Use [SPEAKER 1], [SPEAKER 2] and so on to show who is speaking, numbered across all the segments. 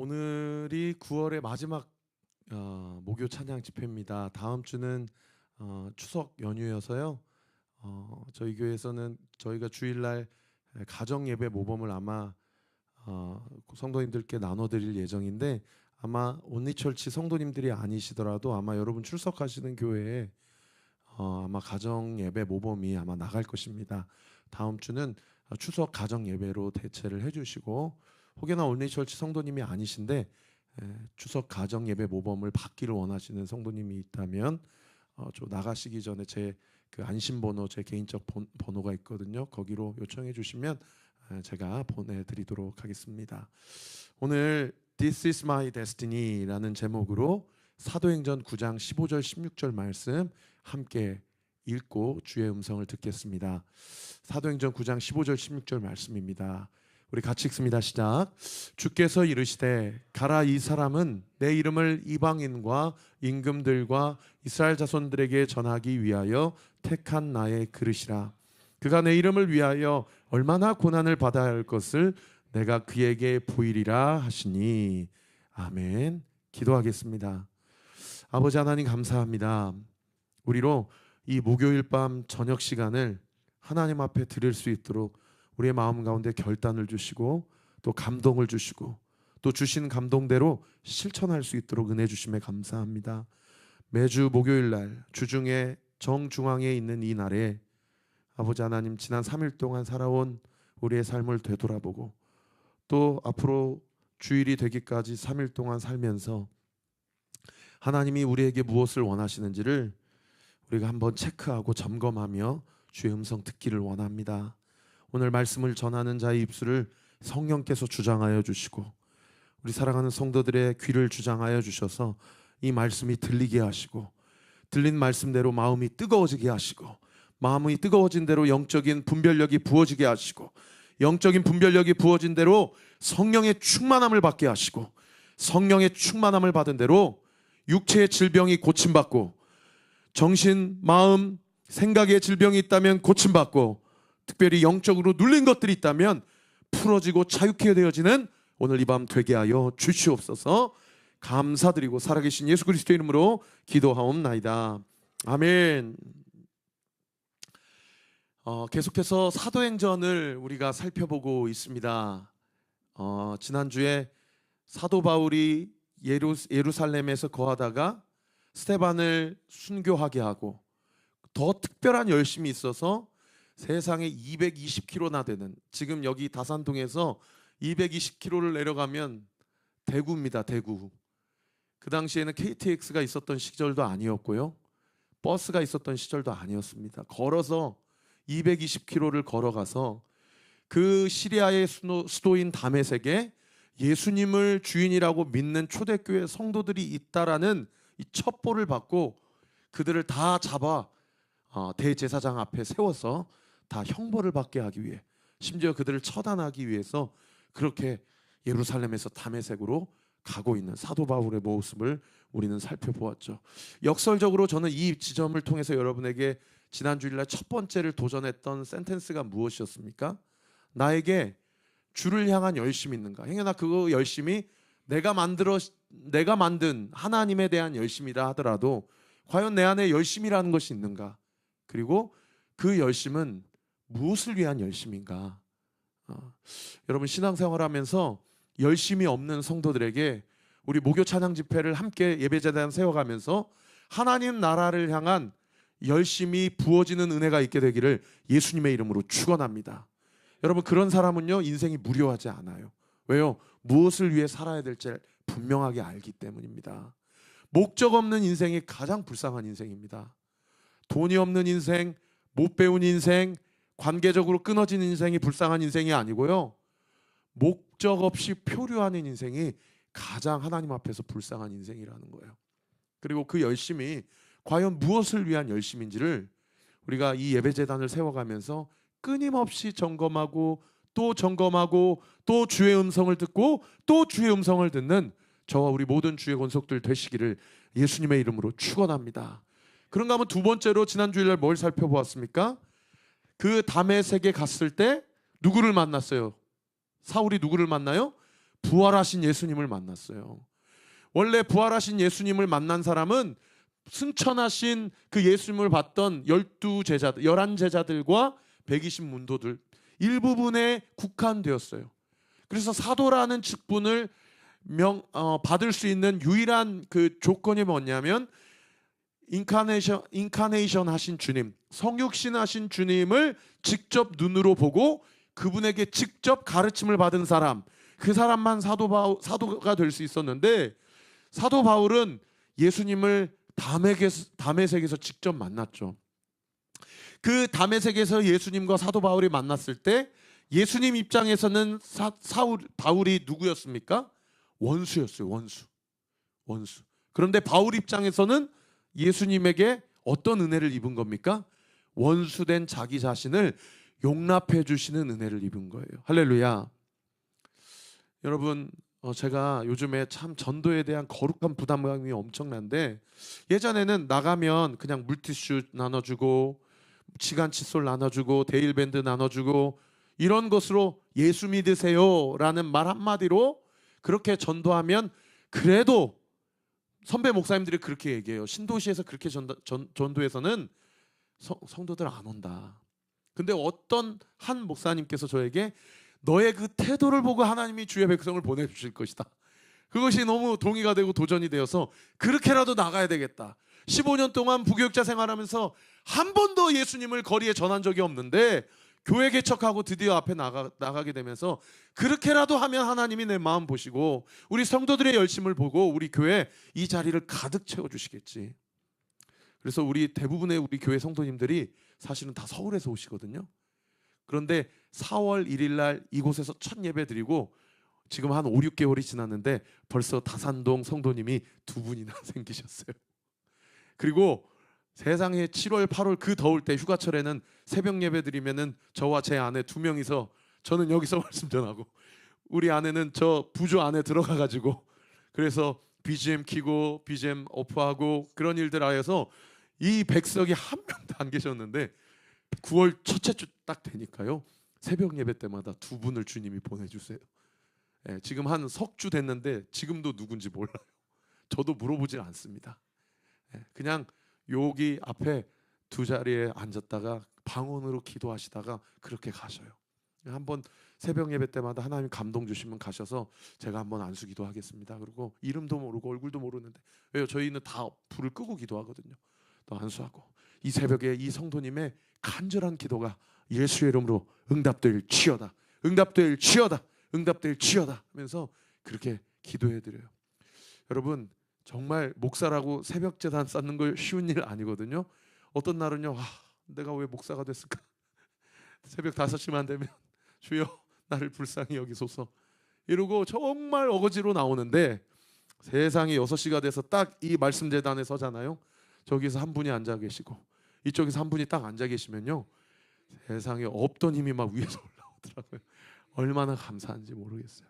[SPEAKER 1] 오늘이 9월의 마지막 목요 찬양 집회입니다. 다음 주는 추석 연휴여서요. 저희 교회에서는 저희가 주일날 가정 예배 모범을 아마 성도님들께 나눠드릴 예정인데, 아마 온리처치 성도님들이 아니시더라도 아마 여러분 출석하시는 교회에 아마 가정 예배 모범이 아마 나갈 것입니다. 다음 주는 추석 가정 예배로 대체를 해주시고, 혹여나 온리처치 성도님이 아니신데 추석 가정 예배 모범을 받기를 원하시는 성도님이 있다면 저 나가시기 전에 제 그 안심번호, 제 개인적 번호가 있거든요. 거기로 요청해 주시면 제가 보내드리도록 하겠습니다. 오늘 This is my destiny라는 제목으로 사도행전 9장 15절 16절 말씀 함께 읽고 주의 음성을 듣겠습니다. 사도행전 9장 15절 16절 말씀입니다. 우리 같이 읽습니다. 시작. 주께서 이르시되 가라, 이 사람은 내 이름을 이방인과 임금들과 이스라엘 자손들에게 전하기 위하여 택한 나의 그릇이라. 그가 내 이름을 위하여 얼마나 고난을 받아야 할 것을 내가 그에게 보이리라 하시니. 아멘. 기도하겠습니다. 아버지 하나님, 감사합니다. 우리로 이 목요일 밤 저녁 시간을 하나님 앞에 드릴 수 있도록 우리의 마음 가운데 결단을 주시고 또 감동을 주시고 또 주신 감동대로 실천할 수 있도록 은혜 주심에 감사합니다. 매주 목요일 날 주중에 정중앙에 있는 이 날에 아버지 하나님, 지난 3일 동안 살아온 우리의 삶을 되돌아보고 또 앞으로 주일이 되기까지 3일 동안 살면서 하나님이 우리에게 무엇을 원하시는지를 우리가 한번 체크하고 점검하며 주의 음성 듣기를 원합니다. 오늘 말씀을 전하는 자의 입술을 성령께서 주장하여 주시고 우리 사랑하는 성도들의 귀를 주장하여 주셔서 이 말씀이 들리게 하시고, 들린 말씀대로 마음이 뜨거워지게 하시고, 마음이 뜨거워진 대로 영적인 분별력이 부어지게 하시고, 영적인 분별력이 부어진 대로 성령의 충만함을 받게 하시고, 성령의 충만함을 받은 대로 육체의 질병이 고침받고, 정신, 마음, 생각의 질병이 있다면 고침받고, 특별히 영적으로 눌린 것들이 있다면 풀어지고 자유케 되어지는 오늘 이 밤 되게 하여 주시옵소서. 감사드리고 살아계신 예수 그리스도의 이름으로 기도하옵나이다. 아멘. 계속해서 사도행전을 우리가 살펴보고 있습니다. 지난주에 사도 바울이 예루살렘에서 거하다가 스데반을 순교하게 하고, 더 특별한 열심이 있어서 세상에 220km나 되는, 지금 여기 다산동에서 220km를 내려가면 대구입니다. 대구. 그 당시에는 KTX가 있었던 시절도 아니었고요, 버스가 있었던 시절도 아니었습니다. 걸어서 220km를 걸어가서 그 시리아의 수도인 다메섹에 예수님을 주인이라고 믿는 초대교회 성도들이 있다라는 이 첩보를 받고 그들을 다 잡아 대제사장 앞에 세워서 다 형벌을 받게 하기 위해, 심지어 그들을 처단하기 위해서 그렇게 예루살렘에서 다메섹으로 가고 있는 사도 바울의 모습을 우리는 살펴보았죠. 역설적으로 저는 이 지점을 통해서 여러분에게 지난 주일날 첫 번째를 도전했던 센텐스가 무엇이었습니까? 나에게 주를 향한 열심이 있는가? 행여나 그 열심이 내가 만든 하나님에 대한 열심이라 하더라도 과연 내 안에 열심이라는 것이 있는가? 그리고 그 열심은 무엇을 위한 열심인가? 여러분, 신앙생활하면서 열심이 없는 성도들에게 우리 목요 찬양 집회를 함께 예배재단 세워가면서 하나님 나라를 향한 열심이 부어지는 은혜가 있게 되기를 예수님의 이름으로 축원합니다. 여러분, 그런 사람은요 인생이 무료하지 않아요. 왜요? 무엇을 위해 살아야 될지 분명하게 알기 때문입니다. 목적 없는 인생이 가장 불쌍한 인생입니다. 돈이 없는 인생, 못 배운 인생, 관계적으로 끊어진 인생이 불쌍한 인생이 아니고요, 목적 없이 표류하는 인생이 가장 하나님 앞에서 불쌍한 인생이라는 거예요. 그리고 그 열심이 과연 무엇을 위한 열심인지를 우리가 이 예배재단을 세워가면서 끊임없이 점검하고 또 점검하고 또 주의 음성을 듣고 또 주의 음성을 듣는 저와 우리 모든 주의 권속들 되시기를 예수님의 이름으로 축원합니다. 그런가 하면 두 번째로 지난 주일날 뭘 살펴보았습니까? 그 다메섹에 갔을 때 누구를 만났어요? 사울이 누구를 만나요? 부활하신 예수님을 만났어요. 원래 부활하신 예수님을 만난 사람은 승천하신 그 예수님을 봤던 12제자들, 11제자들과 120 문도들 일부분에 국한되었어요. 그래서 사도라는 직분을 받을 수 있는 유일한 그 조건이 뭐냐면 인카네이션 하신 주님, 성육신 하신 주님을 직접 눈으로 보고 그분에게 직접 가르침을 받은 사람, 그 사람만 사도가 될 수 있었는데, 사도 바울은 예수님을 다메섹에서 직접 만났죠. 그 다메섹에서 예수님과 사도 바울이 만났을 때 예수님 입장에서는 바울이 누구였습니까? 원수였어요. 원수. 그런데 바울 입장에서는 예수님에게 어떤 은혜를 입은 겁니까? 원수된 자기 자신을 용납해 주시는 은혜를 입은 거예요. 할렐루야. 여러분, 제가 요즘에 참 전도에 대한 거룩한 부담감이 엄청난데, 예전에는 나가면 그냥 물티슈 나눠주고 시간 칫솔 나눠주고 데일밴드 나눠주고 이런 것으로 예수 믿으세요 라는 말 한마디로 그렇게 전도하면, 그래도 선배 목사님들이 그렇게 얘기해요. 신도시에서 그렇게 전도해서는 성도들 안 온다. 근데 어떤 한 목사님께서 저에게 너의 그 태도를 보고 하나님이 주의 백성을 보내주실 것이다. 그것이 너무 동의가 되고 도전이 되어서 그렇게라도 나가야 되겠다. 15년 동안 부교육자 생활하면서 한 번도 예수님을 거리에 전한 적이 없는데 교회 개척하고 드디어 앞에 나가게 되면서 그렇게라도 하면 하나님이 내 마음 보시고 우리 성도들의 열심을 보고 우리 교회 이 자리를 가득 채워주시겠지. 그래서 대부분의 우리 교회 성도님들이 사실은 다 서울에서 오시거든요. 그런데 4월 1일 날 이곳에서 첫 예배 드리고 지금 한 5, 6개월이 지났는데 벌써 다산동 성도님이 2분이나 생기셨어요. 그리고 세상에 7월, 8월 그 더울 때 휴가철에는 새벽 예배 드리면은 저와 제 아내 2명이서, 저는 여기서 말씀 전하고 우리 아내는 저 부조 안에 들어가 가지고 그래서 BGM 켜고 BGM 오프하고 그런 일들 하여서 이 백석이 한 명도 안 계셨는데 9월 첫째 주 딱 되니까요, 새벽 예배 때마다 2분을 주님이 보내주세요. 지금 한 석 주 됐는데 지금도 누군지 몰라요. 저도 물어보질 않습니다. 그냥 여기 앞에 두 자리에 앉았다가 방언으로 기도하시다가 그렇게 가셔요. 한번 새벽 예배 때마다 하나님 감동 주시면 가셔서 제가 한번 안수 기도하겠습니다. 그리고 이름도 모르고 얼굴도 모르는데, 왜요? 저희는 다 불을 끄고 기도하거든요. 또 안수하고 이 새벽에 이 성도님의 간절한 기도가 예수의 이름으로 응답될 치여다, 응답될 치여다, 응답될 치여다 하면서 그렇게 기도해드려요. 여러분, 정말 목사라고 새벽 제단 쌓는 거 쉬운 일 아니거든요. 어떤 날은요, 내가 왜 목사가 됐을까? 새벽 5시만 되면 주여 나를 불쌍히 여기소서 이러고 정말 어거지로 나오는데, 세상에 6시가 돼서 딱 이 말씀 제단에 서잖아요. 저기서 한 분이 앉아 계시고 이쪽에서 한 분이 딱 앉아 계시면요, 세상에 없던 힘이 막 위에서 올라오더라고요. 얼마나 감사한지 모르겠어요.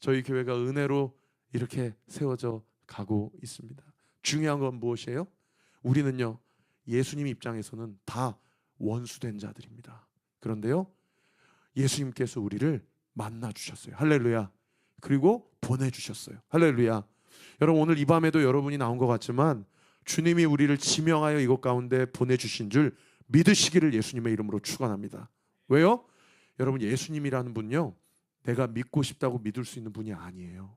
[SPEAKER 1] 저희 교회가 은혜로 이렇게 세워져 가고 있습니다. 중요한 건 무엇이에요? 우리는요, 예수님 입장에서는 다 원수된 자들입니다. 그런데요, 예수님께서 우리를 만나 주셨어요. 할렐루야. 그리고 보내주셨어요. 할렐루야. 여러분, 오늘 이 밤에도 여러분이 나온 것 같지만 주님이 우리를 지명하여 이곳 가운데 보내주신 줄 믿으시기를 예수님의 이름으로 축원합니다. 왜요? 여러분, 예수님이라는 분요, 내가 믿고 싶다고 믿을 수 있는 분이 아니에요.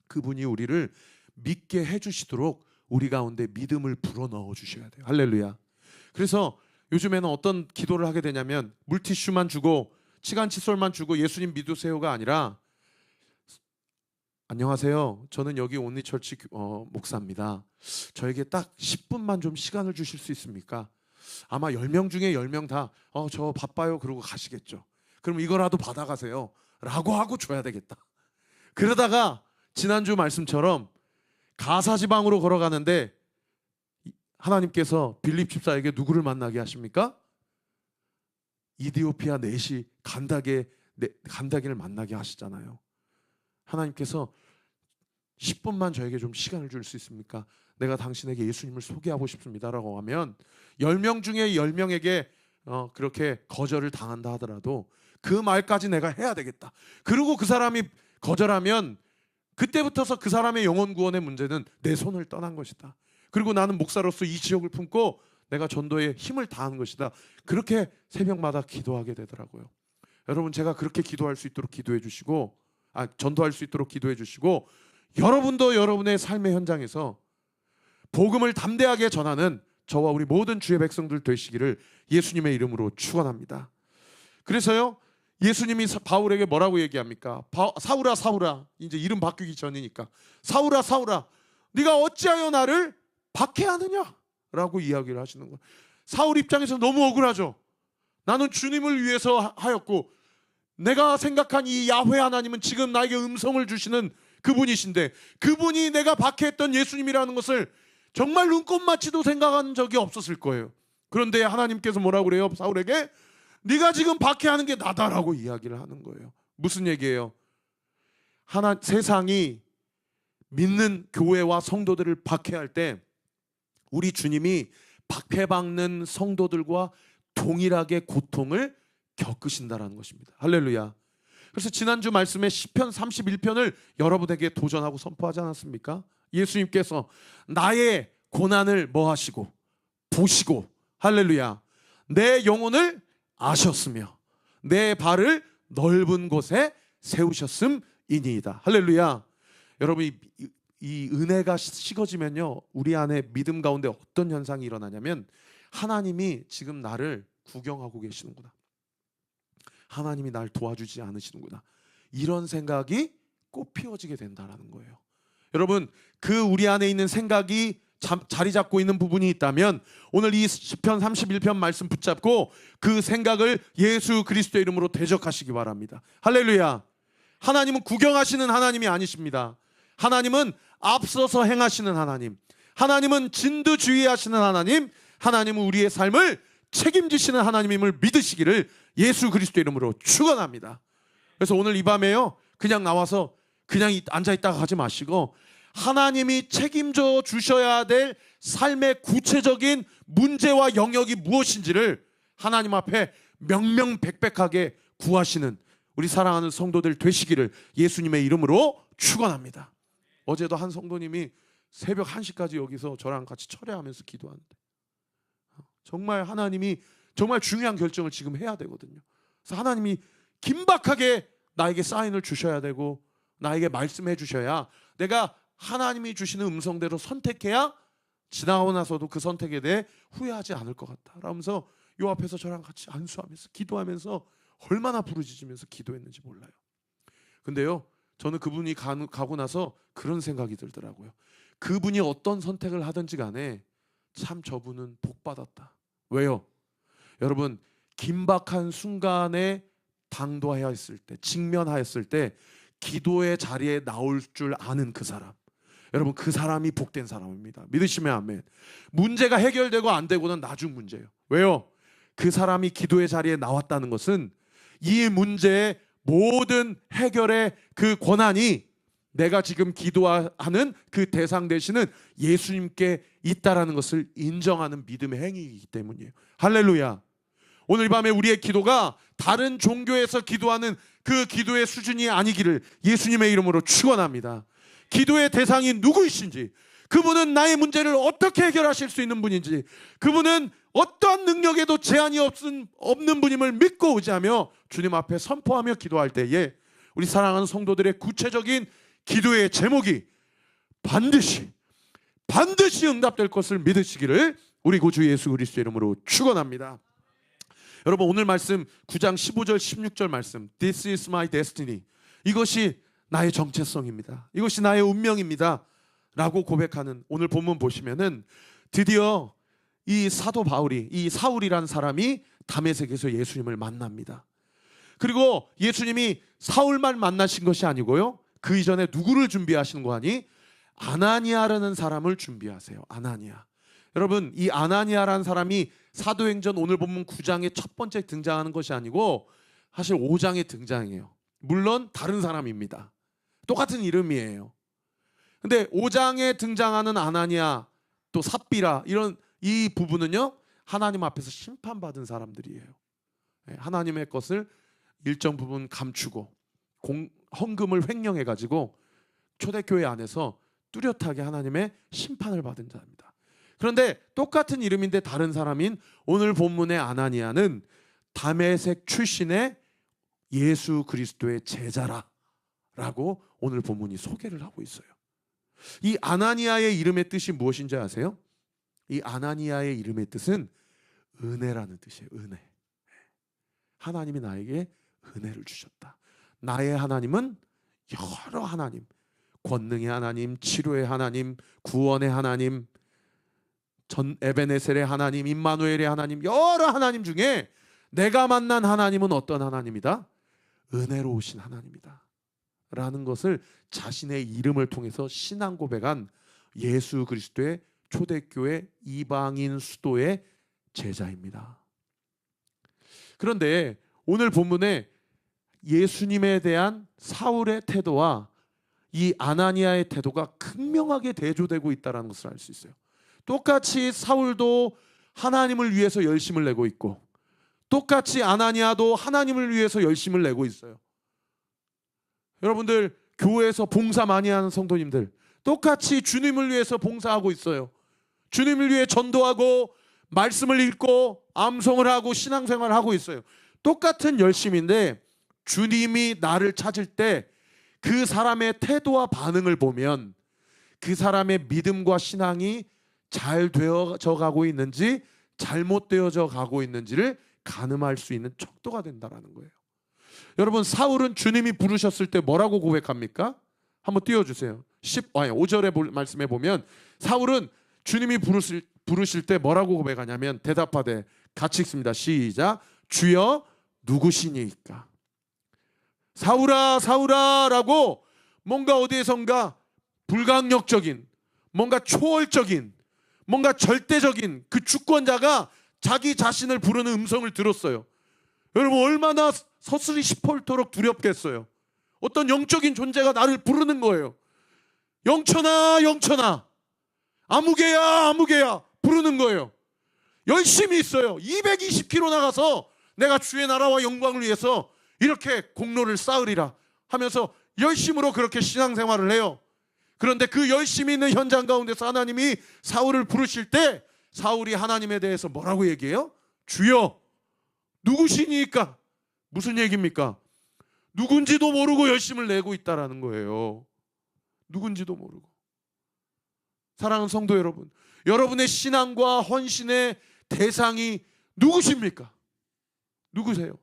[SPEAKER 1] 그분이 우리를 믿게 해주시도록 우리 가운데 믿음을 불어넣어 주셔야 돼요. 할렐루야. 그래서 요즘에는 어떤 기도를 하게 되냐면 물티슈만 주고 시간 칫솔만 주고 예수님 믿으세요가 아니라, 안녕하세요, 저는 여기 온리처치 목사입니다. 저에게 딱 10분만 좀 시간을 주실 수 있습니까? 아마 10명 중에 10명 다 저 바빠요 그러고 가시겠죠. 그럼 이거라도 받아가세요 라고 하고 줘야 되겠다. 그러다가 지난주 말씀처럼 가사지방으로 걸어가는데 하나님께서 빌립 집사에게 누구를 만나게 하십니까? 이디오피아 넷이 간다기를 만나게 하시잖아요. 하나님께서 10분만 저에게 좀 시간을 줄 수 있습니까? 내가 당신에게 예수님을 소개하고 싶습니다라고 하면 10명 중에 10명에게 그렇게 거절을 당한다 하더라도 그 말까지 내가 해야 되겠다. 그리고 그 사람이 거절하면 그때부터서 그 사람의 영혼 구원의 문제는 내 손을 떠난 것이다. 그리고 나는 목사로서 이 지역을 품고 내가 전도에 힘을 다한 것이다. 그렇게 새벽마다 기도하게 되더라고요. 여러분, 제가 그렇게 기도할 수 있도록 기도해 주시고, 전도할 수 있도록 기도해 주시고, 여러분도 여러분의 삶의 현장에서 복음을 담대하게 전하는 저와 우리 모든 주의 백성들 되시기를 예수님의 이름으로 축원합니다. 그래서요, 예수님이 바울에게 뭐라고 얘기합니까? 사울아 사울아, 이제 이름 바뀌기 전이니까, 사울아 사울아, 네가 어찌하여 나를 박해하느냐? 라고 이야기를 하시는 거예요. 사울 입장에서 너무 억울하죠. 나는 주님을 위해서 하였고, 내가 생각한 이 야훼 하나님은 지금 나에게 음성을 주시는 그분이신데, 그분이 내가 박해했던 예수님이라는 것을 정말 눈꼽만치도 생각한 적이 없었을 거예요. 그런데 하나님께서 뭐라고 그래요? 사울에게 네가 지금 박해하는 게 나다라고 이야기를 하는 거예요. 무슨 얘기예요? 세상이 믿는 교회와 성도들을 박해할 때 우리 주님이 박해받는 성도들과 동일하게 고통을 겪으신다라는 것입니다. 할렐루야. 그래서 지난주 말씀에 시편 31편을 여러분에게 도전하고 선포하지 않았습니까? 예수님께서 나의 고난을 뭐 하시고 보시고, 할렐루야, 내 영혼을 아셨으며 내 발을 넓은 곳에 세우셨음이니이다. 할렐루야. 여러분, 이 은혜가 식어지면요, 우리 안에 믿음 가운데 어떤 현상이 일어나냐면, 하나님이 지금 나를 구경하고 계시는구나, 하나님이 날 도와주지 않으시는구나, 이런 생각이 꽃피워지게 된다는 거예요. 여러분, 그 우리 안에 있는 생각이 자리 잡고 있는 부분이 있다면 오늘 이 시편 31편 말씀 붙잡고 그 생각을 예수 그리스도의 이름으로 대적하시기 바랍니다. 할렐루야. 하나님은 구경하시는 하나님이 아니십니다. 하나님은 앞서서 행하시는 하나님, 하나님은 진두지휘하시는 하나님, 하나님은 우리의 삶을 책임지시는 하나님임을 믿으시기를 예수 그리스도의 이름으로 축원합니다. 그래서 오늘 이 밤에요, 그냥 나와서 그냥 앉아있다가 가지 마시고 하나님이 책임져 주셔야 될 삶의 구체적인 문제와 영역이 무엇인지를 하나님 앞에 명명백백하게 구하시는 우리 사랑하는 성도들 되시기를 예수님의 이름으로 축원합니다. 어제도 한 성도님이 새벽 1시까지 여기서 저랑 같이 철회하면서 기도하는데, 정말 하나님이 정말 중요한 결정을 지금 해야 되거든요. 그래서 하나님이 긴박하게 나에게 사인을 주셔야 되고 나에게 말씀해 주셔야 내가 하나님이 주시는 음성대로 선택해야 지나고 나서도 그 선택에 대해 후회하지 않을 것 같다 라면서 요 앞에서 저랑 같이 안수하면서 기도하면서 얼마나 부르짖으면서 기도했는지 몰라요. 근데요, 저는 그분이 가고 나서 그런 생각이 들더라고요. 그분이 어떤 선택을 하든지 간에 참 저분은 복 받았다. 왜요? 여러분, 긴박한 순간에 당도하였을 때, 직면하였을 때 기도의 자리에 나올 줄 아는 그 사람, 여러분, 그 사람이 복된 사람입니다. 믿으시면 아멘. 문제가 해결되고 안 되고는 나중 문제예요. 왜요? 그 사람이 기도의 자리에 나왔다는 것은 이 문제의 모든 해결의 그 권한이 내가 지금 기도하는 그 대상 되시는 예수님께 있다라는 것을 인정하는 믿음의 행위이기 때문이에요. 할렐루야. 오늘 밤에 우리의 기도가 다른 종교에서 기도하는 그 기도의 수준이 아니기를 예수님의 이름으로 축원합니다. 기도의 대상이 누구이신지, 그분은 나의 문제를 어떻게 해결하실 수 있는 분인지, 그분은 어떠한 능력에도 제한이 없는 분임을 믿고 의지하며 주님 앞에 선포하며 기도할 때에 우리 사랑하는 성도들의 구체적인 기도의 제목이 반드시 응답될 것을 믿으시기를 우리 구주 예수 그리스도의 이름으로 축원합니다. 여러분, 오늘 말씀 9장 15절 16절 말씀, This is my destiny, 이것이 나의 정체성입니다, 이것이 나의 운명입니다 라고 고백하는 오늘 본문 보시면은 드디어 이 사도 바울이, 이 사울이라는 사람이 다메섹에서 예수님을 만납니다. 그리고 예수님이 사울만 만나신 것이 아니고요, 그 이전에 누구를 준비하시는 거 아니? 아나니아라는 사람을 준비하세요. 아나니아. 여러분, 이 아나니아라는 사람이 사도행전 오늘 본문 9장에 첫 번째 등장하는 것이 아니고 사실 5장에 등장해요. 물론 다른 사람입니다. 똑같은 이름이에요. 근데 5장에 등장하는 아나니아, 또 삽비라, 이런 이 부분은요, 하나님 앞에서 심판받은 사람들이에요. 하나님의 것을 일정 부분 감추고 헌금을 횡령해 가지고 초대교회 안에서 뚜렷하게 하나님의 심판을 받은 자입니다. 그런데 똑같은 이름인데 다른 사람인 오늘 본문의 아나니아는 다메섹 출신의 예수 그리스도의 제자라고 오늘 본문이 소개를 하고 있어요. 이 아나니아의 이름의 뜻이 무엇인지 아세요? 이 아나니아의 이름의 뜻은 은혜라는 뜻이에요. 은혜. 하나님이 나에게 은혜를 주셨다. 나의 하나님은 여러 하나님, 권능의 하나님, 치료의 하나님, 구원의 하나님, 전 에베네셀의 하나님, 임마누엘의 하나님, 여러 하나님 중에 내가 만난 하나님은 어떤 하나님이다? 은혜로우신 하나님이다 라는 것을 자신의 이름을 통해서 신앙 고백한 예수 그리스도의 초대교회 이방인 수도의 제자입니다. 그런데 오늘 본문에 예수님에 대한 사울의 태도와 이 아나니아의 태도가 극명하게 대조되고 있다는 것을 알 수 있어요. 똑같이 사울도 하나님을 위해서 열심을 내고 있고 똑같이 아나니아도 하나님을 위해서 열심을 내고 있어요. 여러분들 교회에서 봉사 많이 하는 성도님들 똑같이 주님을 위해서 봉사하고 있어요. 주님을 위해 전도하고 말씀을 읽고 암송을 하고 신앙생활을 하고 있어요. 똑같은 열심인데 주님이 나를 찾을 때 그 사람의 태도와 반응을 보면 그 사람의 믿음과 신앙이 잘 되어져 가고 있는지 잘못되어져 가고 있는지를 가늠할 수 있는 척도가 된다는 거예요. 여러분 사울은 주님이 부르셨을 때 뭐라고 고백합니까? 한번 띄워주세요. 5절의 말씀에 보면 사울은 주님이 부르실 때 뭐라고 고백하냐면 대답하되 같이 읽습니다. 시작. 주여 누구시니까? 사울아 사울아 라고 뭔가 어디에선가 불강력적인 뭔가 초월적인 뭔가 절대적인 그 주권자가 자기 자신을 부르는 음성을 들었어요. 여러분 얼마나 서슬이 시퍼렇도록 두렵겠어요. 어떤 영적인 존재가 나를 부르는 거예요. 영천아 영천아 아무개야 아무개야 부르는 거예요. 열심히 있어요. 220km 나가서 내가 주의 나라와 영광을 위해서 이렇게 공로를 쌓으리라 하면서 열심으로 그렇게 신앙생활을 해요. 그런데 그 열심히 있는 현장 가운데서 하나님이 사울을 부르실 때 사울이 하나님에 대해서 뭐라고 얘기해요? 주여 누구시니까? 무슨 얘기입니까? 누군지도 모르고 열심을 내고 있다라는 거예요. 누군지도 모르고. 사랑하는 성도 여러분, 여러분의 신앙과 헌신의 대상이 누구십니까? 누구세요?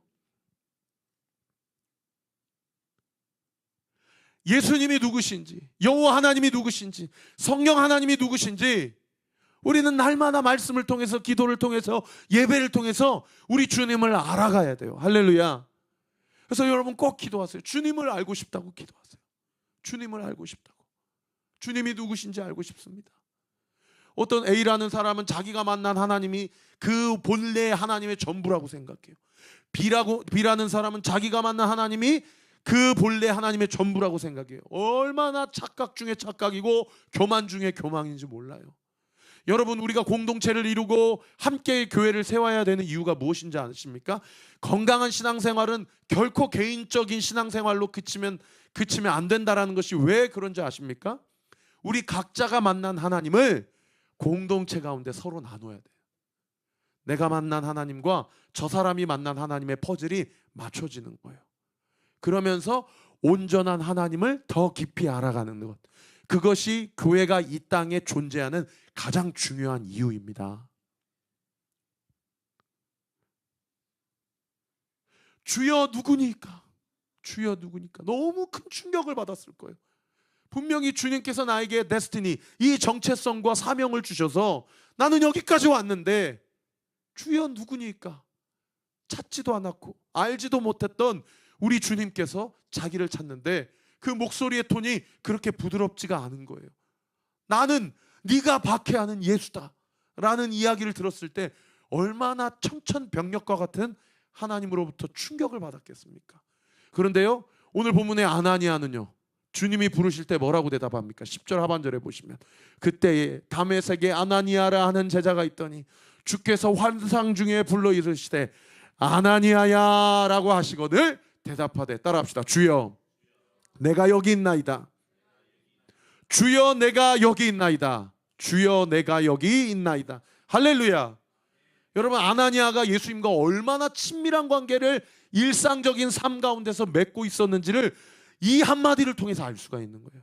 [SPEAKER 1] 예수님이 누구신지, 여호와 하나님이 누구신지, 성령 하나님이 누구신지 우리는 날마다 말씀을 통해서 기도를 통해서 예배를 통해서 우리 주님을 알아가야 돼요. 할렐루야. 그래서 여러분 꼭 기도하세요. 주님을 알고 싶다고 기도하세요. 주님을 알고 싶다고. 주님이 누구신지 알고 싶습니다. 어떤 A라는 사람은 자기가 만난 하나님이 그 본래 하나님의 전부라고 생각해요. B라는 사람은 자기가 만난 하나님이 그 본래 하나님의 전부라고 생각해요. 얼마나 착각 중에 착각이고 교만 중에 교만인지 몰라요. 여러분 우리가 공동체를 이루고 함께 교회를 세워야 되는 이유가 무엇인지 아십니까? 건강한 신앙생활은 결코 개인적인 신앙생활로 그치면 안 된다는 것이 왜 그런지 아십니까? 우리 각자가 만난 하나님을 공동체 가운데 서로 나눠야 돼요. 내가 만난 하나님과 저 사람이 만난 하나님의 퍼즐이 맞춰지는 거예요. 그러면서 온전한 하나님을 더 깊이 알아가는 것, 그것이 교회가 이 땅에 존재하는 가장 중요한 이유입니다. 주여 누구니까? 주여 누구니까? 너무 큰 충격을 받았을 거예요. 분명히 주님께서 나에게 데스티니, 이 정체성과 사명을 주셔서 나는 여기까지 왔는데 주여 누구니까? 찾지도 않았고 알지도 못했던 우리 주님께서 자기를 찾는데 그 목소리의 톤이 그렇게 부드럽지가 않은 거예요. 나는 네가 박해하는 예수다 라는 이야기를 들었을 때 얼마나 청천벽력과 같은 하나님으로부터 충격을 받았겠습니까? 그런데요, 오늘 본문의 아나니아는요, 주님이 부르실 때 뭐라고 대답합니까? 10절 하반절에 보시면 그때에 다메섹에 아나니아라 하는 제자가 있더니 주께서 환상 중에 불러 이르시되 아나니아야 라고 하시거늘 대답하되, 따라합시다. 주여 내가 여기 있나이다. 주여 내가 여기 있나이다. 주여 내가 여기 있나이다. 할렐루야. 여러분, 아나니아가 예수님과 얼마나 친밀한 관계를 일상적인 삶 가운데서 맺고 있었는지를 이 한마디를 통해서 알 수가 있는 거예요.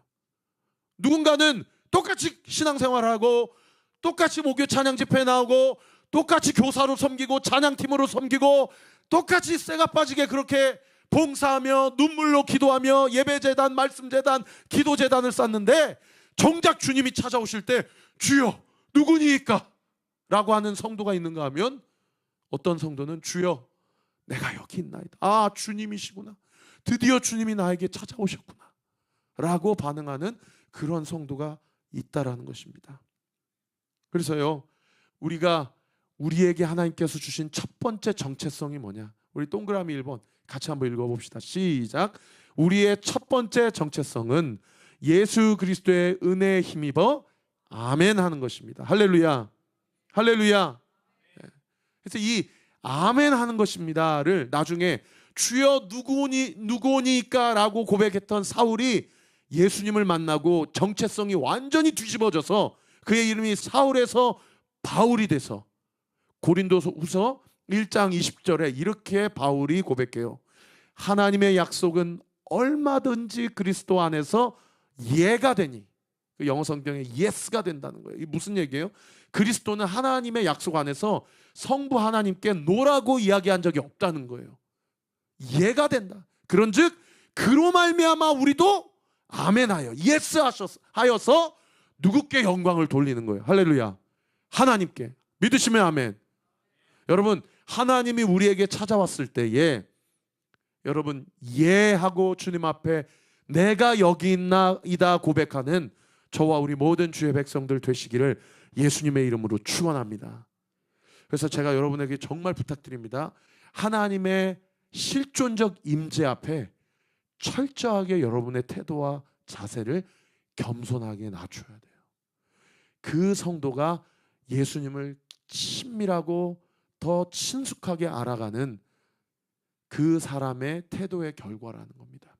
[SPEAKER 1] 누군가는 똑같이 신앙생활하고 똑같이 목요 찬양 집회에 나오고 똑같이 교사로 섬기고 찬양팀으로 섬기고 똑같이 쇠가 빠지게 그렇게 봉사하며 눈물로 기도하며 예배재단, 말씀재단, 기도재단을 쌓는데 정작 주님이 찾아오실 때 주여 누구니까? 라고 하는 성도가 있는가 하면 어떤 성도는 주여 내가 여기 있나이다. 아, 주님이시구나. 드디어 주님이 나에게 찾아오셨구나 라고 반응하는 그런 성도가 있다라는 것입니다. 그래서요, 우리에게 하나님께서 주신 첫 번째 정체성이 뭐냐? 우리 동그라미 1번 같이 한번 읽어봅시다. 시작. 우리의 첫 번째 정체성은 예수 그리스도의 은혜에 힘입어 아멘 하는 것입니다. 할렐루야. 할렐루야. 그래서 이 아멘 하는 것입니다를 나중에 주여 누구니까 라고 고백했던 사울이 예수님을 만나고 정체성이 완전히 뒤집어져서 그의 이름이 사울에서 바울이 돼서 고린도후서 1장 20절에 이렇게 바울이 고백해요. 하나님의 약속은 얼마든지 그리스도 안에서 예가 되니, 그 영어 성경에 yes가 된다는 거예요. 이게 무슨 얘기예요? 그리스도는 하나님의 약속 안에서 성부 하나님께 노라고 이야기한 적이 없다는 거예요. 예가 된다. 그런즉 그로 말미암아 우리도 아멘하여 예스 하여서 누구께 영광을 돌리는 거예요? 할렐루야. 하나님께. 믿으시면 아멘. 여러분, 하나님이 우리에게 찾아왔을 때에 여러분 예하고 주님 앞에 내가 여기 있나이다 고백하는 저와 우리 모든 주의 백성들 되시기를 예수님의 이름으로 축원합니다. 그래서 제가 여러분에게 정말 부탁드립니다. 하나님의 실존적 임재 앞에 철저하게 여러분의 태도와 자세를 겸손하게 낮춰야 돼요. 그 성도가 예수님을 친밀하고 더 친숙하게 알아가는 그 사람의 태도의 결과라는 겁니다.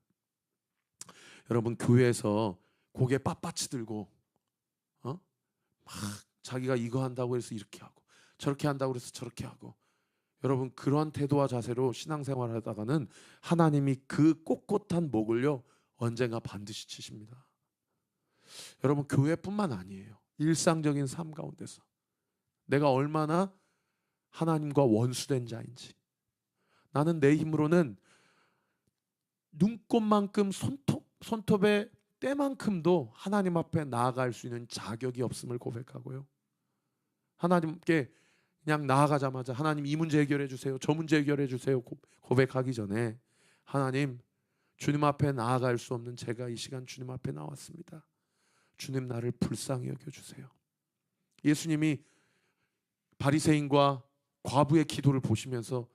[SPEAKER 1] 여러분, 교회에서 고개 빳빳이 들고 막 자기가 이거 한다고 해서 이렇게 하고 저렇게 한다고 해서 저렇게 하고, 여러분 그러한 태도와 자세로 신앙생활을 하다가는 하나님이 그 꼿꼿한 목을요 언젠가 반드시 치십니다. 여러분, 교회뿐만 아니에요. 일상적인 삶 가운데서 내가 얼마나 하나님과 원수된 자인지, 나는 내 힘으로는 눈곱만큼 손톱의 때만큼도 하나님 앞에 나아갈 수 있는 자격이 없음을 고백하고요, 하나님께 그냥 나아가자마자 하나님 이 문제 해결해 주세요, 저 문제 해결해 주세요 고백하기 전에 하나님, 주님 앞에 나아갈 수 없는 제가 이 시간 주님 앞에 나왔습니다. 주님 나를 불쌍히 여겨주세요. 예수님이 바리새인과 과부의 기도를 보시면서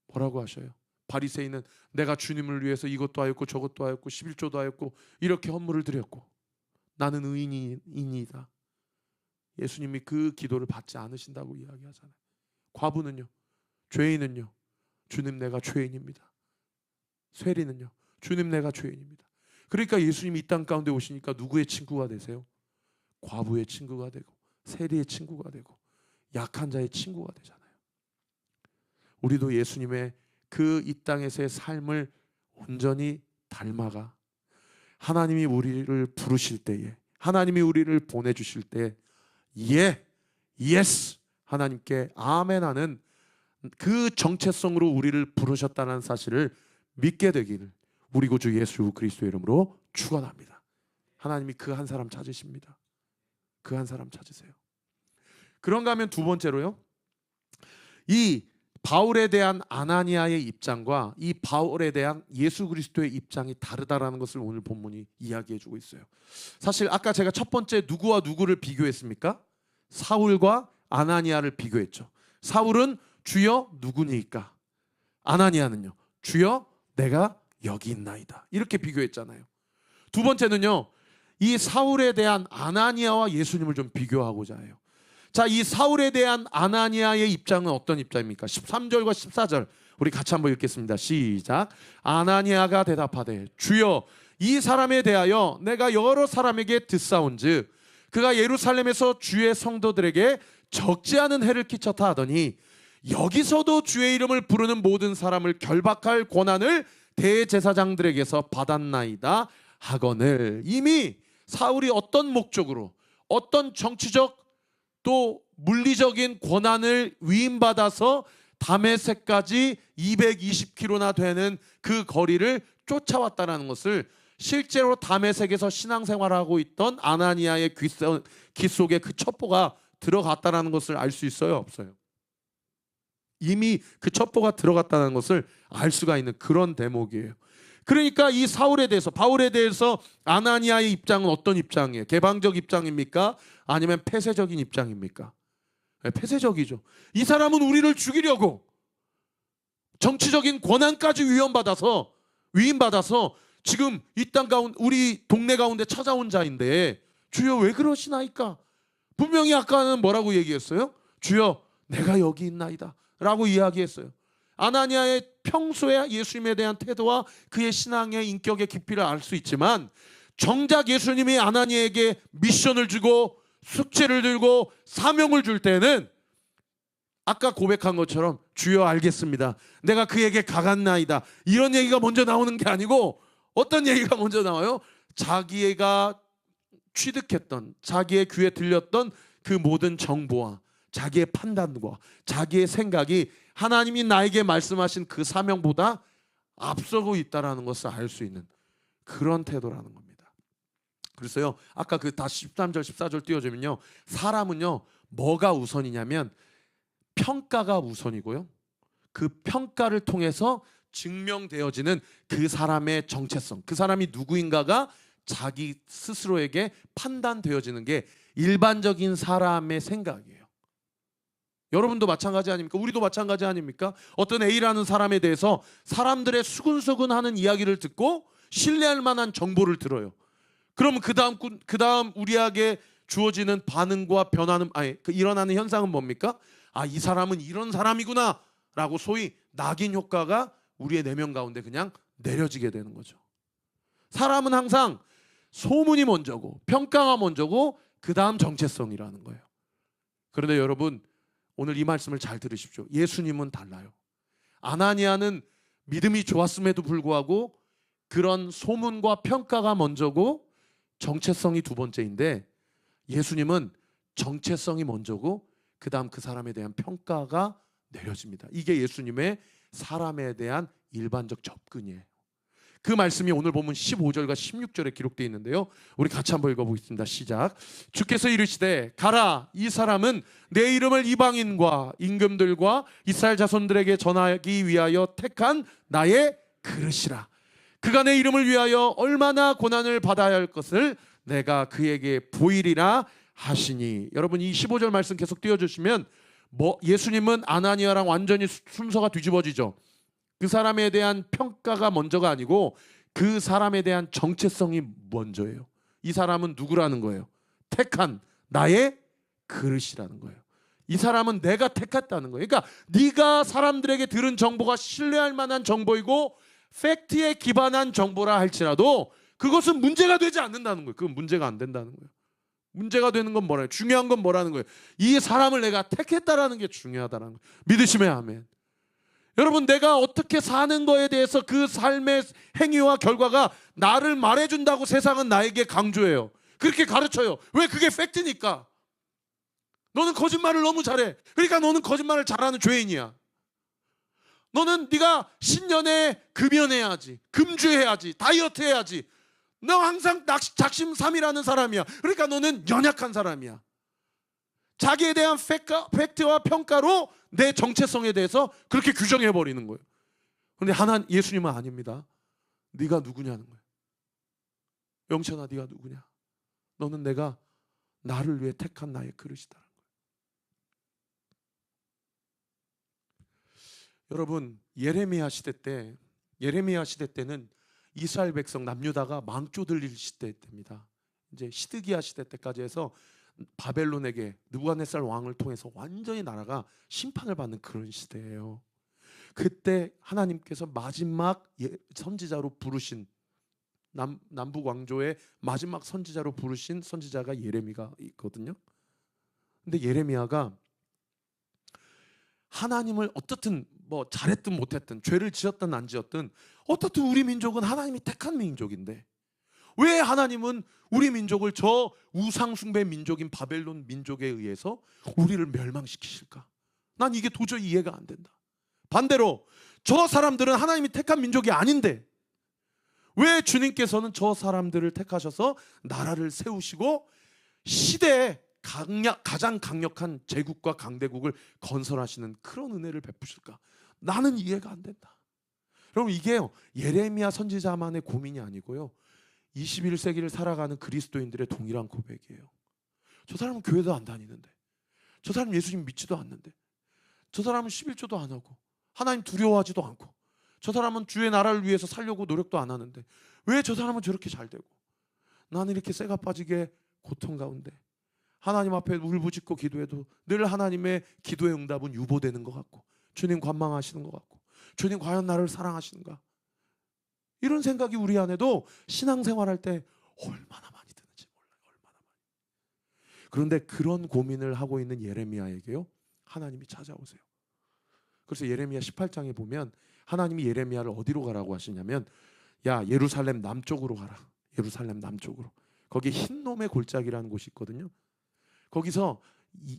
[SPEAKER 1] 뭐라고 하셔요? 바리새인은 내가 주님을 위해서 이것도 하였고 저것도 하였고 11조도 하였고 이렇게 헌물을 드렸고 나는 의인이다. 예수님이 그 기도를 받지 않으신다고 이야기하잖아요. 과부는요, 죄인은요, 주님 내가 죄인입니다. 쇠리는요, 주님 내가 죄인입니다. 그러니까 예수님이 이 땅 가운데 오시니까 누구의 친구가 되세요? 과부의 친구가 되고 세리의 친구가 되고 약한 자의 친구가 되잖아요. 우리도 예수님의 그 이 땅에서의 삶을 온전히 닮아가 하나님이 우리를 부르실 때에, 하나님이 우리를 보내주실 때에 예스 하나님께 아멘하는 그 정체성으로 우리를 부르셨다는 사실을 믿게 되기를 우리 구주 예수 그리스도의 이름으로 축원합니다. 하나님이 그 한 사람 찾으십니다. 그 한 사람 찾으세요. 그런가 하면 두 번째로요, 이 바울에 대한 아나니아의 입장과 이 바울에 대한 예수 그리스도의 입장이 다르다라는 것을 오늘 본문이 이야기해주고 있어요. 사실 아까 제가 첫 번째 누구와 누구를 비교했습니까? 사울과 아나니아를 비교했죠. 사울은 주여 누구니까, 아나니아는요 주여 내가 여기 있나이다, 이렇게 비교했잖아요. 두 번째는요, 이 사울에 대한 아나니아와 예수님을 좀 비교하고자 해요. 자, 이 사울에 대한 아나니아의 입장은 어떤 입장입니까? 13절과 14절 우리 같이 한번 읽겠습니다. 시작. 아나니아가 대답하되 주여 이 사람에 대하여 내가 여러 사람에게 듣사온즉 그가 예루살렘에서 주의 성도들에게 적지 않은 해를 끼쳤다 하더니 여기서도 주의 이름을 부르는 모든 사람을 결박할 권한을 대제사장들에게서 받았나이다 하거늘. 이미 사울이 어떤 목적으로 어떤 정치적 또 물리적인 권한을 위임받아서 다메섹까지 220km나 되는 그 거리를 쫓아왔다는 것을 실제로 다메섹에서 신앙생활하고 있던 아나니아의 귀 속에 그 첩보가 들어갔다는 것을 알 수 있어요, 없어요? 이미 그 첩보가 들어갔다는 것을 알 수가 있는 그런 대목이에요. 그러니까 이 사울에 대해서, 바울에 대해서 아나니아의 입장은 어떤 입장이에요? 개방적 입장입니까? 아니면 폐쇄적인 입장입니까? 네, 폐쇄적이죠. 이 사람은 우리를 죽이려고 정치적인 권한까지 위임받아서 지금 이 땅 가운데, 우리 동네 가운데 찾아온 자인데 주여 왜 그러시나이까? 분명히 아까는 뭐라고 얘기했어요? 주여 내가 여기 있나이다 라고 이야기했어요. 아나니아의 평소에 예수님에 대한 태도와 그의 신앙의 인격의 깊이를 알 수 있지만 정작 예수님이 아나니아에게 미션을 주고 숙제를 들고 사명을 줄 때는 아까 고백한 것처럼 주여 알겠습니다, 내가 그에게 가갔나이다, 이런 얘기가 먼저 나오는 게 아니고 어떤 얘기가 먼저 나와요? 자기가 취득했던, 자기의 귀에 들렸던 그 모든 정보와 자기의 판단과 자기의 생각이 하나님이 나에게 말씀하신 그 사명보다 앞서고 있다는 것을 알 수 있는 그런 태도라는 겁니다. 그래서요, 아까 그 다시 13절 14절 띄워주면요, 사람은요 뭐가 우선이냐면 평가가 우선이고요, 그 평가를 통해서 증명되어지는 그 사람의 정체성, 그 사람이 누구인가가 자기 스스로에게 판단되어지는 게 일반적인 사람의 생각이에요. 여러분도 마찬가지 아닙니까? 우리도 마찬가지 아닙니까? 어떤 A라는 사람에 대해서 사람들의 수근수근하는 이야기를 듣고 신뢰할 만한 정보를 들어요. 그러면 그 다음 우리에게 주어지는 반응과 변화는, 일어나는 현상은 뭡니까? 아, 이 사람은 이런 사람이구나 라고 소위 낙인 효과가 우리의 내면 가운데 그냥 내려지게 되는 거죠. 사람은 항상 소문이 먼저고 평가가 먼저고 그 다음 정체성이라는 거예요. 그런데 여러분, 오늘 이 말씀을 잘 들으십시오. 예수님은 달라요. 아나니아는 믿음이 좋았음에도 불구하고 그런 소문과 평가가 먼저고 정체성이 두 번째인데, 예수님은 정체성이 먼저고 그 다음 그 사람에 대한 평가가 내려집니다. 이게 예수님의 사람에 대한 일반적 접근이에요. 그 말씀이 오늘 보면 15절과 16절에 기록되어 있는데요, 우리 같이 한번 읽어보겠습니다. 시작. 주께서 이르시되 가라, 이 사람은 내 이름을 이방인과 임금들과 이스라엘 자손들에게 전하기 위하여 택한 나의 그릇이라. 그가 내 이름을 위하여 얼마나 고난을 받아야 할 것을 내가 그에게 보이리라 하시니. 여러분, 이 15절 말씀 계속 띄워주시면 예수님은 아나니아랑 완전히 순서가 뒤집어지죠. 그 사람에 대한 평가가 먼저가 아니고 그 사람에 대한 정체성이 먼저예요. 이 사람은 누구라는 거예요? 택한 나의 그릇이라는 거예요. 이 사람은 내가 택했다는 거예요. 그러니까 네가 사람들에게 들은 정보가 신뢰할 만한 정보이고 팩트에 기반한 정보라 할지라도 그것은 문제가 되지 않는다는 거예요. 그건 문제가 안 된다는 거예요. 문제가 되는 건 뭐라요? 중요한 건 뭐라는 거예요? 이 사람을 내가 택했다라는 게 중요하다는 거예요. 믿으시면 아멘. 여러분, 내가 어떻게 사는 거에 대해서 그 삶의 행위와 결과가 나를 말해준다고 세상은 나에게 강조해요. 그렇게 가르쳐요. 왜? 그게 팩트니까. 너는 거짓말을 너무 잘해. 그러니까 너는 거짓말을 잘하는 죄인이야. 너는 네가 신년에 금연해야지, 금주해야지, 다이어트 해야지. 너 항상 작심삼일하는 사람이야. 그러니까 너는 연약한 사람이야. 자기에 대한 팩트와 평가로 내 정체성에 대해서 그렇게 규정해버리는 거예요. 그런데 예수님은 아닙니다. 네가 누구냐는 거예요. 영천아, 네가 누구냐? 너는 내가 나를 위해 택한 나의 그릇이다. 여러분, 예레미야 시대 때는 이스라엘 백성 남유다가 망조들릴 시대입니다. 이제 시드기야 시대 때까지 해서 바벨론에게 느부갓네살 왕을 통해서 완전히 나라가 심판을 받는 그런 시대예요. 그때 하나님께서 마지막 선지자로 부르신 남북 왕조의 마지막 선지자로 부르신 선지자가 예레미야가 있거든요. 근데 예레미야가 하나님을 어떻든 뭐 잘했든 못했든 죄를 지었든 안 지었든 어떻든 우리 민족은 하나님이 택한 민족인데 왜 하나님은 우리 민족을 저 우상숭배 민족인 바벨론 민족에 의해서 우리를 멸망시키실까? 난 이게 도저히 이해가 안 된다. 반대로 저 사람들은 하나님이 택한 민족이 아닌데 왜 주님께서는 저 사람들을 택하셔서 나라를 세우시고 시대에 가장 강력한 제국과 강대국을 건설하시는 그런 은혜를 베푸실까? 나는 이해가 안 된다. 여러분, 이게 예레미야 선지자만의 고민이 아니고요, 21세기를 살아가는 그리스도인들의 동일한 고백이에요. 저 사람은 교회도 안 다니는데, 저 사람은 예수님 믿지도 않는데, 저 사람은 11조도 안 하고 하나님 두려워하지도 않고, 저 사람은 주의 나라를 위해서 살려고 노력도 안 하는데 왜 저 사람은 저렇게 잘 되고 나는 이렇게 쇠가 빠지게 고통 가운데 하나님 앞에 울부짖고 기도해도 늘 하나님의 기도의 응답은 유보되는 것 같고, 주님 관망하시는 것 같고, 주님 과연 나를 사랑하시는가, 이런 생각이 우리 안에도 신앙생활할 때 얼마나 많이 드는지 몰라요. 얼마나 많이. 그런데 그런 고민을 하고 있는 예레미야에게요, 하나님이 찾아오세요. 그래서 예레미야 18장에 보면 하나님이 예레미야를 어디로 가라고 하시냐면, 야, 예루살렘 남쪽으로 가라. 예루살렘 남쪽으로. 거기 흰놈의 골짜기라는 곳이 있거든요. 거기서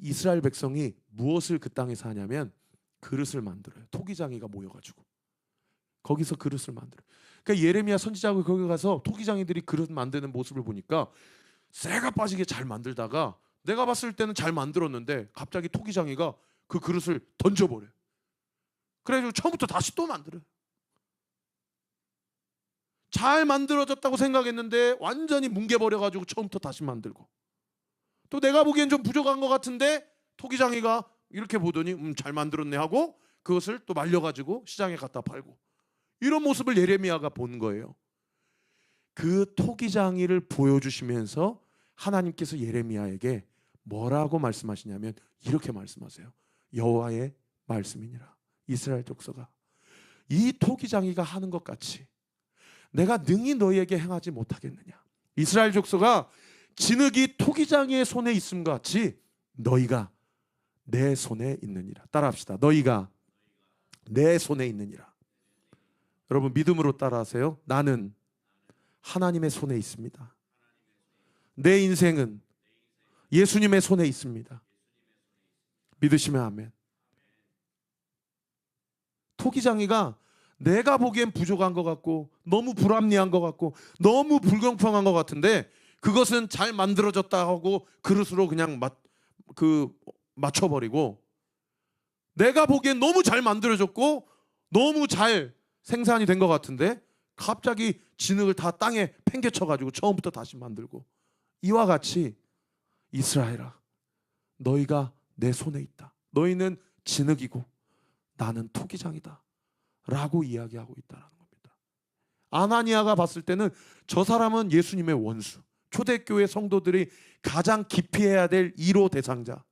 [SPEAKER 1] 이스라엘 백성이 무엇을 그 땅에서 하냐면 그릇을 만들어요. 토기장이가 모여가지고 거기서 그릇을 만들어요. 그러니까 예레미야 선지자가 거기 가서 토기장이들이 그릇 만드는 모습을 보니까 쇠가 빠지게 잘 만들다가 내가 봤을 때는 잘 만들었는데 갑자기 토기장이가 그 그릇을 던져버려요. 그래가지고 처음부터 다시 또 만들어요. 잘 만들어졌다고 생각했는데 완전히 뭉개버려가지고 처음부터 다시 만들고, 또 내가 보기엔 좀 부족한 것 같은데 토기장이가 이렇게 보더니 잘 만들었네 하고 그것을 또 말려가지고 시장에 갖다 팔고, 이런 모습을 예레미야가 본 거예요. 그 토기장이를 보여주시면서 하나님께서 예레미야에게 뭐라고 말씀하시냐면 이렇게 말씀하세요. 여호와의 말씀이니라. 이스라엘 족속아, 이 토기장이가 하는 것 같이 내가 능히 너희에게 행하지 못하겠느냐. 이스라엘 족속아, 진흙이 토기장이의 손에 있음과 같이 너희가 내 손에 있느니라. 따라합시다. 너희가 내 손에 있느니라. 여러분, 믿음으로 따라하세요. 나는 하나님의 손에 있습니다. 내 인생은 예수님의 손에 있습니다. 믿으시면 아멘. 토기장이가 내가 보기엔 부족한 것 같고 너무 불합리한 것 같고 너무 불공평한 것 같은데 그것은 잘 만들어졌다 하고 그릇으로 그냥 맞춰버리고, 내가 보기엔 너무 잘 만들어졌고 너무 잘 생산이 된 것 같은데 갑자기 진흙을 다 땅에 팽개쳐가지고 처음부터 다시 만들고, 이와 같이 이스라엘아, 너희가 내 손에 있다. 너희는 진흙이고 나는 토기장이다 라고 이야기하고 있다는 겁니다. 아나니아가 봤을 때는 저 사람은 예수님의 원수, 초대교회 성도들이 가장 기피해야 될 1호 대상자.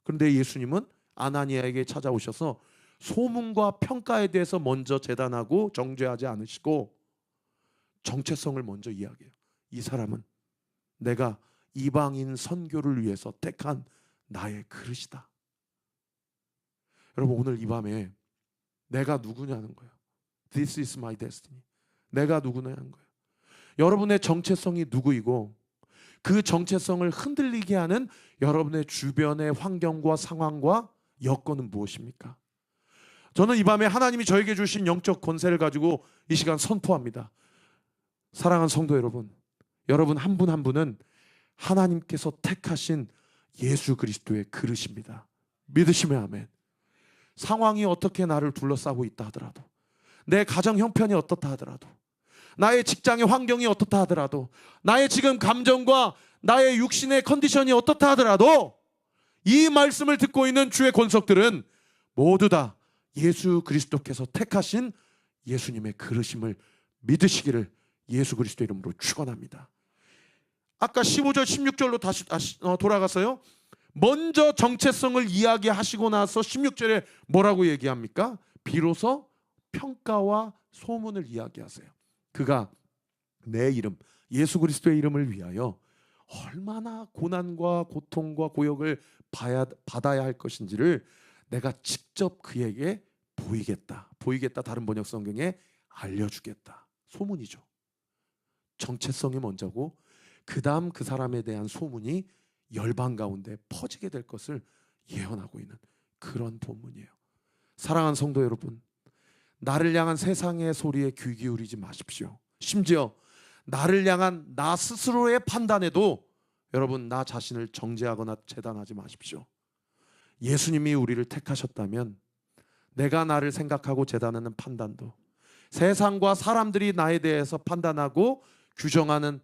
[SPEAKER 1] 그런데 예수님은 아나니아에게 찾아오셔서 소문과 평가에 대해서 먼저 재단하고 정죄하지 않으시고 정체성을 먼저 이야기해요. 이 사람은 내가 이방인 선교를 위해서 택한 나의 그릇이다. 여러분, 오늘 이 밤에 내가 누구냐는 거예요. This is my destiny. 내가 누구냐는 거예요. 여러분의 정체성이 누구이고 그 정체성을 흔들리게 하는 여러분의 주변의 환경과 상황과 여건은 무엇입니까? 저는 이 밤에 하나님이 저에게 주신 영적 권세를 가지고 이 시간 선포합니다. 사랑하는 성도 여러분, 여러분 한 분 한 분은 하나님께서 택하신 예수 그리스도의 그릇입니다. 믿으시면 아멘. 상황이 어떻게 나를 둘러싸고 있다 하더라도, 내 가정 형편이 어떻다 하더라도, 나의 직장의 환경이 어떻다 하더라도, 나의 지금 감정과 나의 육신의 컨디션이 어떻다 하더라도 이 말씀을 듣고 있는 주의 권속들은 모두 다 예수 그리스도께서 택하신 예수님의 그릇임을 믿으시기를 예수 그리스도 이름으로 축원합니다. 아까 15절 16절로 다시 돌아가서요, 먼저 정체성을 이야기하시고 나서 16절에 뭐라고 얘기합니까? 비로소 평가와 소문을 이야기하세요. 그가 내 이름, 예수 그리스도의 이름을 위하여 얼마나 고난과 고통과 고역을 받아야 할 것인지를 내가 직접 그에게 보이겠다. 보이겠다, 다른 번역 성경에 알려주겠다. 소문이죠. 정체성이 먼저고 그 다음 그 사람에 대한 소문이 열방 가운데 퍼지게 될 것을 예언하고 있는 그런 본문이에요. 사랑하는 성도 여러분, 나를 향한 세상의 소리에 귀 기울이지 마십시오. 심지어 나를 향한 나 스스로의 판단에도 여러분 나 자신을 정죄하거나 재단하지 마십시오. 예수님이 우리를 택하셨다면 내가 나를 생각하고 재단하는 판단도, 세상과 사람들이 나에 대해서 판단하고 규정하는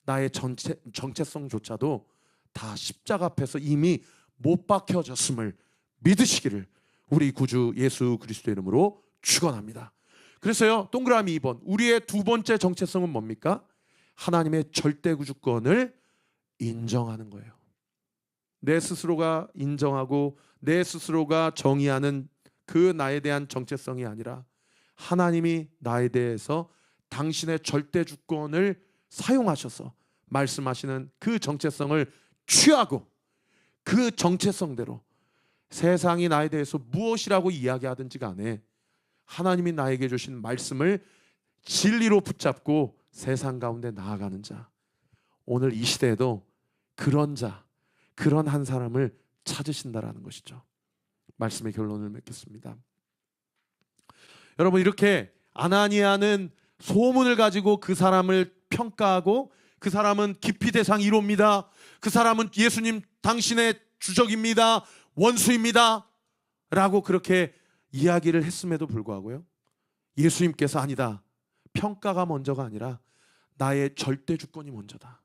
[SPEAKER 1] 나의 정체성조차도 다 십자가 앞에서 이미 못 박혀졌음을 믿으시기를 우리 구주 예수 그리스도의 이름으로 축원합니다. 그래서요, 동그라미 2번, 우리의 두 번째 정체성은 뭡니까? 하나님의 절대 구주권을 인정하는 거예요. 내 스스로가 인정하고 내 스스로가 정의하는 그 나에 대한 정체성이 아니라 하나님이 나에 대해서 당신의 절대 주권을 사용하셔서 말씀하시는 그 정체성을 취하고 그 정체성대로 세상이 나에 대해서 무엇이라고 이야기하든지 간에 하나님이 나에게 주신 말씀을 진리로 붙잡고 세상 가운데 나아가는 자, 오늘 이 시대에도 그런 자, 그런 한 사람을 찾으신다라는 것이죠. 말씀의 결론을 맺겠습니다. 여러분, 이렇게 아나니아는 소문을 가지고 그 사람을 평가하고 그 사람은 기피 대상 1호입니다. 그 사람은 예수님 당신의 주적입니다. 원수입니다. 라고 그렇게 이야기를 했음에도 불구하고요, 예수님께서 아니다. 평가가 먼저가 아니라 나의 절대 주권이 먼저다.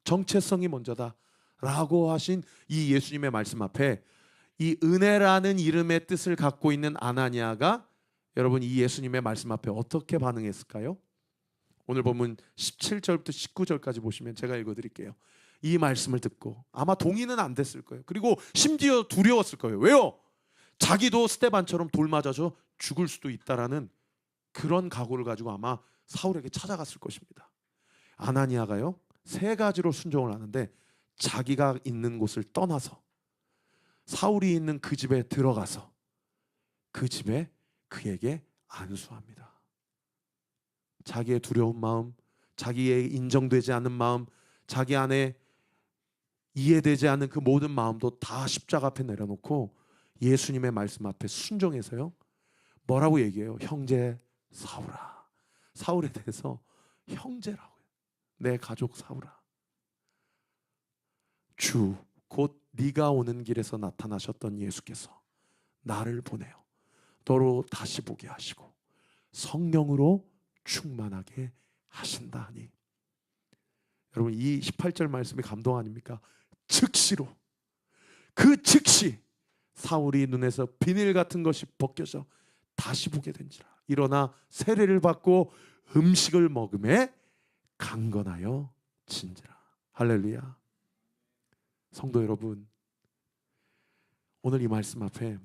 [SPEAKER 1] 정체성이 먼저다. 라고 하신 이 예수님의 말씀 앞에 이 은혜라는 이름의 뜻을 갖고 있는 아나니아가 여러분 이 예수님의 말씀 앞에 어떻게 반응했을까요? 오늘 본문 17절부터 19절까지 보시면 제가 읽어드릴게요. 이 말씀을 듣고 아마 동의는 안 됐을 거예요. 그리고 심지어 두려웠을 거예요. 왜요? 자기도 스데반처럼 돌 맞아서 죽을 수도 있다라는 그런 각오를 가지고 아마 사울에게 찾아갔을 것입니다. 아나니아가요, 세 가지로 순종을 하는데 자기가 있는 곳을 떠나서 사울이 있는 그 집에 들어가서 그 집에 그에게 안수합니다. 자기의 두려운 마음, 자기의 인정되지 않는 마음, 자기 안에 이해되지 않는 그 모든 마음도 다 십자가 앞에 내려놓고 예수님의 말씀 앞에 순종해서요, 뭐라고 얘기해요? 형제 사울아. 사울에 대해서 형제라고요. 내 가족 사울아. 주, 곧 네가 오는 길에서 나타나셨던 예수께서 나를 보내어 너로 다시 보게 하시고 성령으로 충만하게 하신다 하니. 여러분, 이 18절 말씀이 감동 아닙니까? 즉시로, 그 즉시 사울이 눈에서 비닐 같은 것이 벗겨져 다시 보게 된지라. 일어나 세례를 받고 음식을 먹음에 강건하여 진지라. 할렐루야. 성도 여러분, 오늘 이 말씀 앞에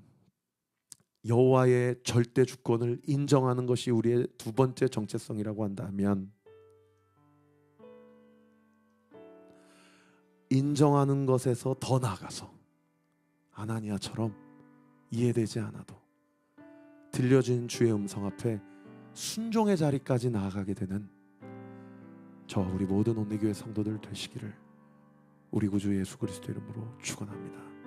[SPEAKER 1] 여호와의 절대 주권을 인정하는 것이 우리의 두 번째 정체성이라고 한다면, 인정하는 것에서 더 나아가서 아나니아처럼 이해되지 않아도 들려진 주의 음성 앞에 순종의 자리까지 나아가게 되는 저 우리 모든 온리교회 성도들 되시기를 우리 구주 예수 그리스도 이름으로 축원합니다.